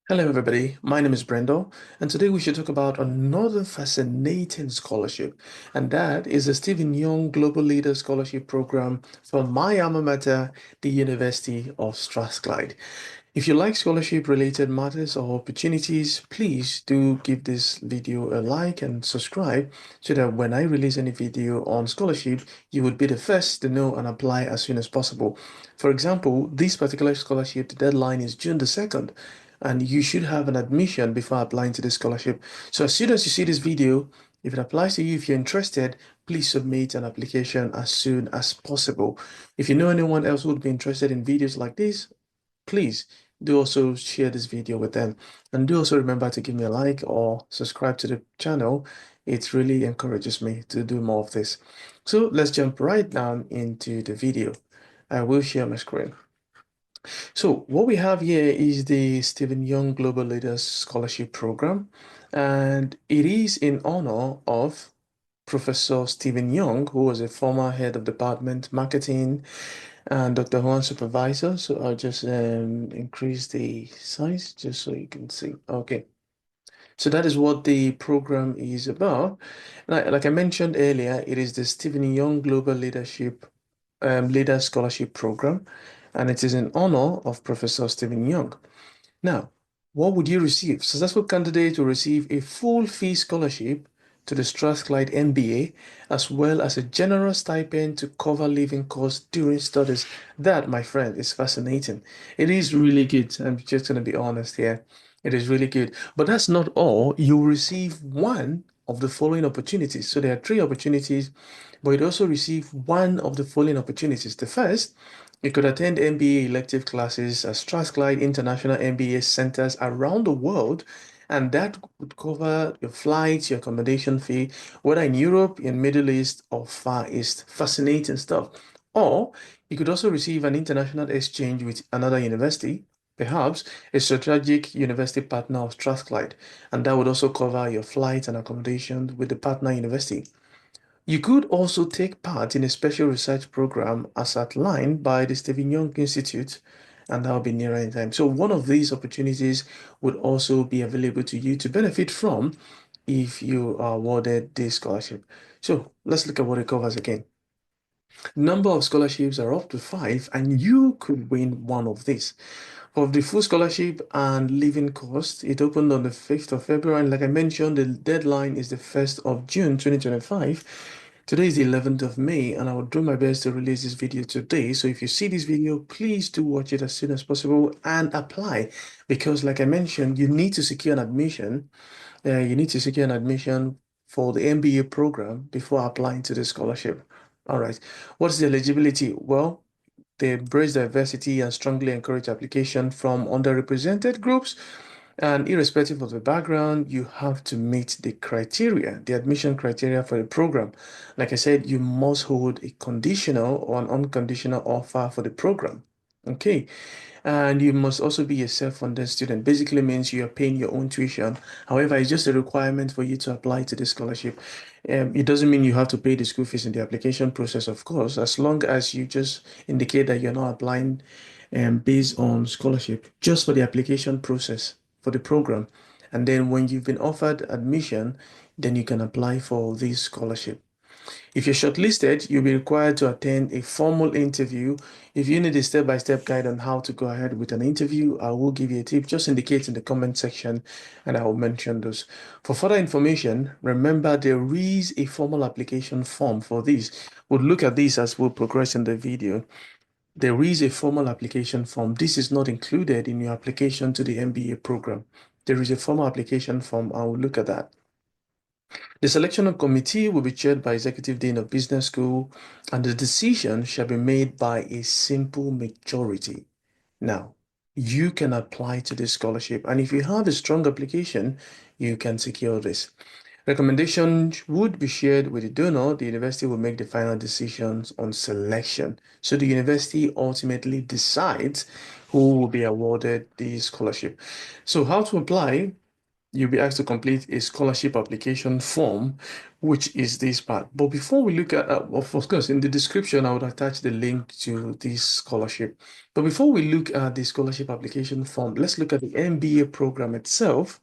Hello, everybody. My name is Brendo, and today we should talk about another fascinating scholarship, and that is the Stephen Young Global Leader Scholarship Program from my alma mater, the University of Strathclyde. If you like scholarship-related matters or opportunities, please do give this video a like and subscribe so that when I release any video on scholarship, you would be the first to know and apply as soon as possible. For example, this particular scholarship, the deadline is June the 2nd, and you should have an admission before applying to this scholarship. So as soon as you see this video, if it applies to you, if you're interested, please submit an application as soon as possible. If you know anyone else who would be interested in videos like this, please do also share this video with them. And do also remember to give me a like or subscribe to the channel. It really encourages me to do more of this. So let's jump right down into the video. I will share my screen. So what we have here is the Stephen Young Global Leaders Scholarship Program, and it is in honor of Professor Stephen Young, who was a former head of department marketing and Dr. Juan supervisor. So I'll just increase the size just so you can see. Okay. So that is what the program is about. Like I mentioned earlier, it is the Stephen Young Global Leader Scholarship Program, and it is in honor of Professor Stephen Young. Now, what would you receive? Successful candidates will receive a full fee scholarship to the Strathclyde MBA, as well as a generous stipend to cover living costs during studies. That, my friend, is fascinating. It is really good. I'm just going to be honest here. It is really good. But that's not all. You will receive one of the following opportunities. So there are three opportunities, but you also receive one of the following opportunities. The first, you could attend MBA elective classes at Strathclyde International MBA centers around the world, and that would cover your flights, your accommodation fee, whether in Europe, in Middle East, or Far East. Fascinating stuff. Or you could also receive an international exchange with another university, perhaps a strategic university partner of Strathclyde, and that would also cover your flights and accommodation with the partner university. You could also take part in a special research program as outlined by the Stephen Young Institute, and that'll be nearer in time. So one of these opportunities would also be available to you to benefit from if you are awarded this scholarship. So let's look at what it covers again. Number of scholarships are up to five, and you could win one of these. Of the full scholarship and living cost, it opened on the 5th of February. And like I mentioned, the deadline is the 1st of June 2025. Today is the 11th of May, and I will do my best to release this video today. So if you see this video, please do watch it as soon as possible and apply. Because like I mentioned, you need to secure an admission. You need to secure an admission for the MBA program before applying to the scholarship. All right. What's the eligibility? Well, they embrace diversity and strongly encourage application from underrepresented groups. And irrespective of the background, you have to meet the criteria, the admission criteria for the program. Like I said, you must hold a conditional or an unconditional offer for the program. Okay. And you must also be a self-funded student. Basically means you are paying your own tuition. However, it's just a requirement for you to apply to the scholarship. It doesn't mean you have to pay the school fees in the application process, of course, as long as you just indicate that you're not applying based on scholarship, just for the application process for the program. And then when you've been offered admission, then you can apply for this scholarship. If you're shortlisted, you'll be required to attend a formal interview. If you need a step-by-step guide on how to go ahead with an interview, I will give you a tip. Just indicate in the comment section and I will mention those. For further information, remember there is a formal application form for this. We'll look at this as we'll progress in the video. There is a formal application form. This is not included in your application to the MBA program. There is a formal application form. I will look at that. The selection of committee will be chaired by Executive Dean of Business School, and the decision shall be made by a simple majority. Now, you can apply to this scholarship, and if you have a strong application, you can secure this. Recommendations would be shared with the donor. The university will make the final decisions on selection. So the university ultimately decides who will be awarded the scholarship. So how to apply? you'll be asked to complete a scholarship application form, which is this part. But before we look at, of course, in the description, I would attach the link to this scholarship. But before we look at the scholarship application form, let's look at the MBA program itself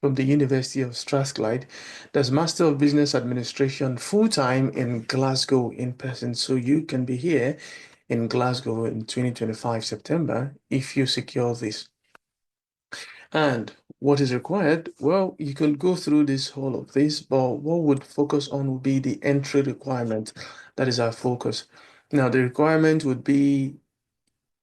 from the University of Strathclyde. That's Master of Business Administration full-time in Glasgow in person. So you can be here in Glasgow in 2025 September if you secure this. And what is required? Well, you can go through this whole of this, but what would focus on would be the entry requirement. That is our focus. Now, the requirement would be,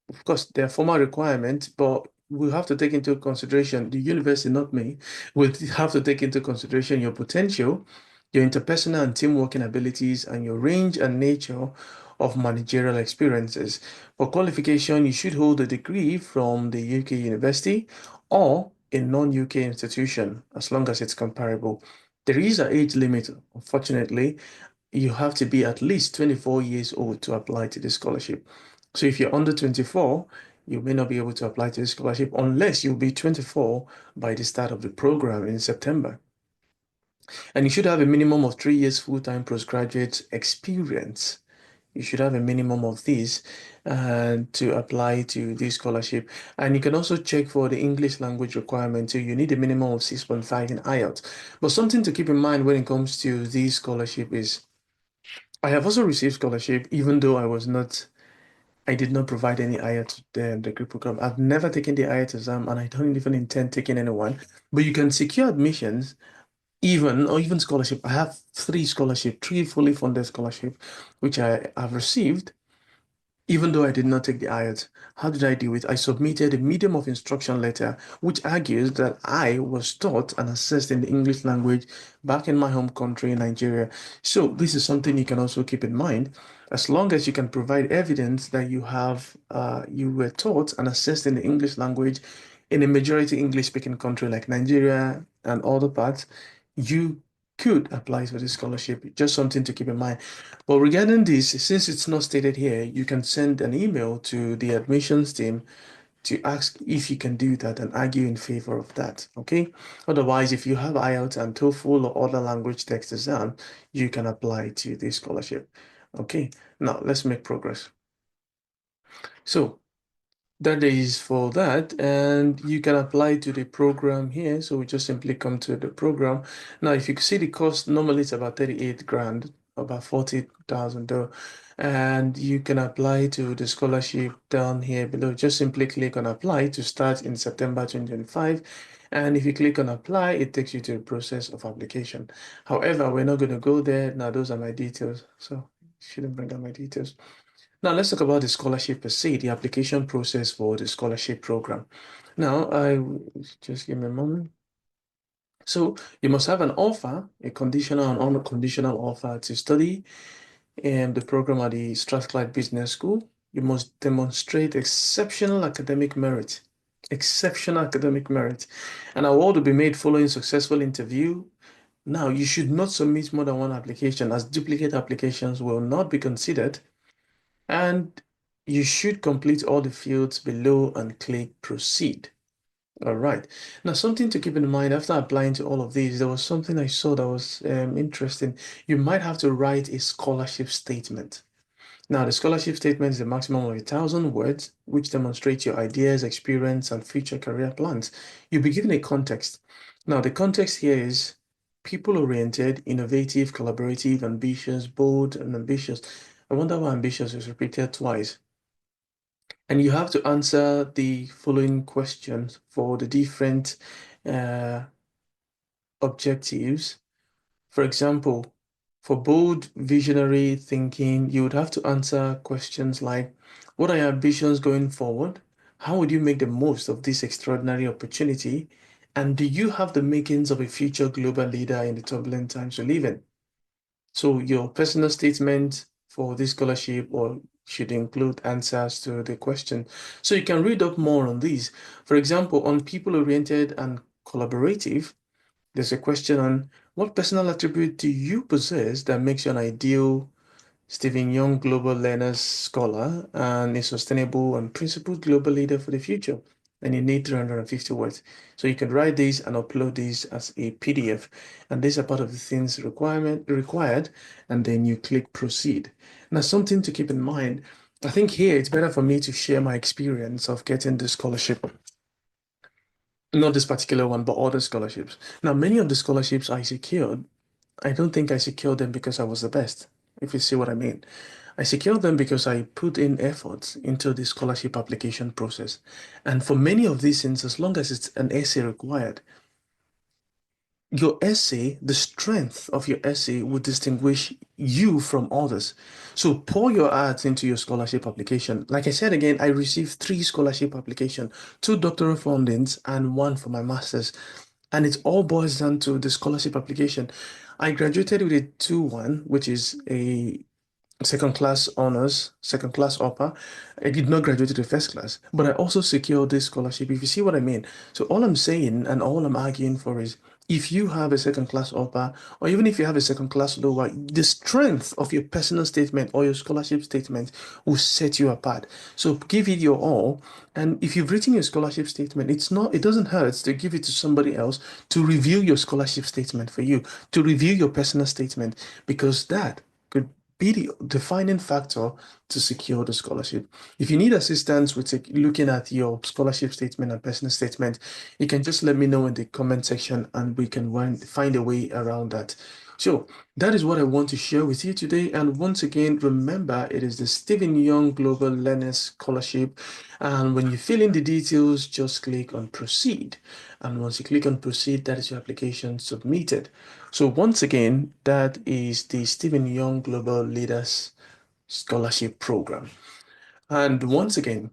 of course, there are formal requirements, but we have to take into consideration the university, not me, will have to take into consideration your potential, your interpersonal and team working abilities, and your range and nature of managerial experiences. For qualification, you should hold a degree from the UK university or a non-UK institution, as long as it's comparable. There is an age limit, unfortunately. You have to be at least 24 years old to apply to this scholarship. So if you're under 24, you may not be able to apply to this scholarship unless you'll be 24 by the start of the program in September. And you should have a minimum of 3 years full-time postgraduate experience. You should have a minimum of this to apply to this scholarship. And you can also check for the English language requirement too. You need a minimum of 6.5 in IELTS. But something to keep in mind when it comes to this scholarship is I have also received scholarship, even though I did not provide any IELTS to the degree program. I've never taken the IELTS exam, and I don't even intend taking anyone. But you can secure admissions, even scholarship. I have three fully funded scholarship, which I have received even though I did not take the IELTS. How did I do it? I submitted a medium of instruction letter, which argues that I was taught and assessed in the English language back in my home country, Nigeria. So this is something you can also keep in mind. As long as you can provide evidence that you were taught and assessed in the English language in a majority English-speaking country like Nigeria and other parts, you could apply for this scholarship. Just something to keep in mind. But regarding this, since it's not stated here, you can send an email to the admissions team to ask if you can do that and argue in favor of that. Okay. Otherwise, if you have IELTS and TOEFL or other language text exam, you can apply to this scholarship. Okay. Now let's make progress. So that is for that, and you can apply to the program here. So we just simply come to the program. Now, if you see the cost, normally it's about 38 grand, about 40,000 though. And you can apply to the scholarship down here below. Just simply click on apply to start in September 2025. And if you click on apply, it takes you to the process of application. However, we're not going to go there. Now, those are my details. So shouldn't bring up my details. Now, let's talk about the scholarship per se, the application process for the scholarship program. Now, just give me a moment. So, you must have an offer, a conditional and unconditional offer to study in the program at the Strathclyde Business School. You must demonstrate exceptional academic merit. An award will be made following successful interview. Now, you should not submit more than one application, as duplicate applications will not be considered. And you should complete all the fields below and click proceed. All right. Now, something to keep in mind after applying to all of these, there was something I saw that was interesting. You might have to write a scholarship statement. Now, the scholarship statement is a maximum of 1,000 words, which demonstrates your ideas, experience, and future career plans. You'll be given a context. Now, the context here is people-oriented, innovative, collaborative, ambitious, bold, and ambitious. I wonder why ambitious is repeated twice. And you have to answer the following questions for the different uh, objectives. For example, for bold visionary thinking, you would have to answer questions like, what are your ambitions going forward? How would you make the most of this extraordinary opportunity? And do you have the makings of a future global leader in the turbulent times we live in? So your personal statement for this scholarship or should include answers to the question. So you can read up more on these. For example, on people-oriented and collaborative, there's a question on what personal attribute do you possess that makes you an ideal Stephen Young Global Learners Scholar and a sustainable and principled global leader for the future? and you need 350 words. So you can write these and upload these as a PDF. And these are part of the things required. And then you click proceed. Now, something to keep in mind, I think here it's better for me to share my experience of getting the scholarship, not this particular one, but other scholarships. Now, many of the scholarships I secured, I don't think I secured them because I was the best, if you see what I mean. I secured them because I put in effort into the scholarship application process. And for many of these things, as long as it's an essay required, your essay, the strength of your essay will distinguish you from others. So pour your heart into your scholarship application. Like I said again, I received 3 scholarship applications, 2 doctoral fundings, and one for my master's. And it all boils down to the scholarship application. I graduated with a 2-1, which is a second class honors, second class upper. I did not graduate to the first class, but I also secured this scholarship, if you see what I mean. So all I'm saying and all I'm arguing for is if you have a second class upper, or even if you have a second class lower, the strength of your personal statement or your scholarship statement will set you apart. So give it your all. And if you've written your scholarship statement, it doesn't hurt to give it to somebody else to review your scholarship statement for you, to review your personal statement, because that could be the defining factor to secure the scholarship. If you need assistance with looking at your scholarship statement and personal statement, you can just let me know in the comment section and we can find a way around that. So that is what I want to share with you today. And once again, remember, it is the Stephen Young Global Learners Scholarship. And when you fill in the details, just click on proceed. And once you click on proceed, that is your application submitted. So once again, that is the Stephen Young Global Leaders Scholarship Program. And once again,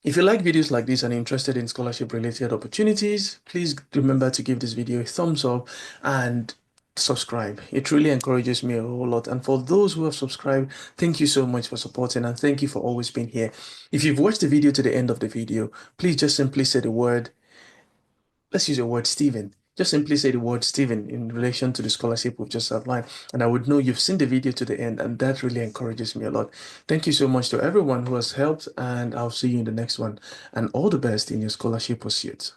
if you like videos like this and are interested in scholarship related opportunities, please remember to give this video a thumbs up and subscribe. It really encourages me a whole lot. And for those who have subscribed, thank you so much for supporting and thank you for always being here. If you've watched the video to the end of the video, please just simply say the word, let's use the word Stephen. Just simply say the word Stephen in relation to the scholarship we've just outlined, and I would know you've seen the video to the end, and that really encourages me a lot. Thank you so much to everyone who has helped, and I'll see you in the next one. And all the best in your scholarship pursuits.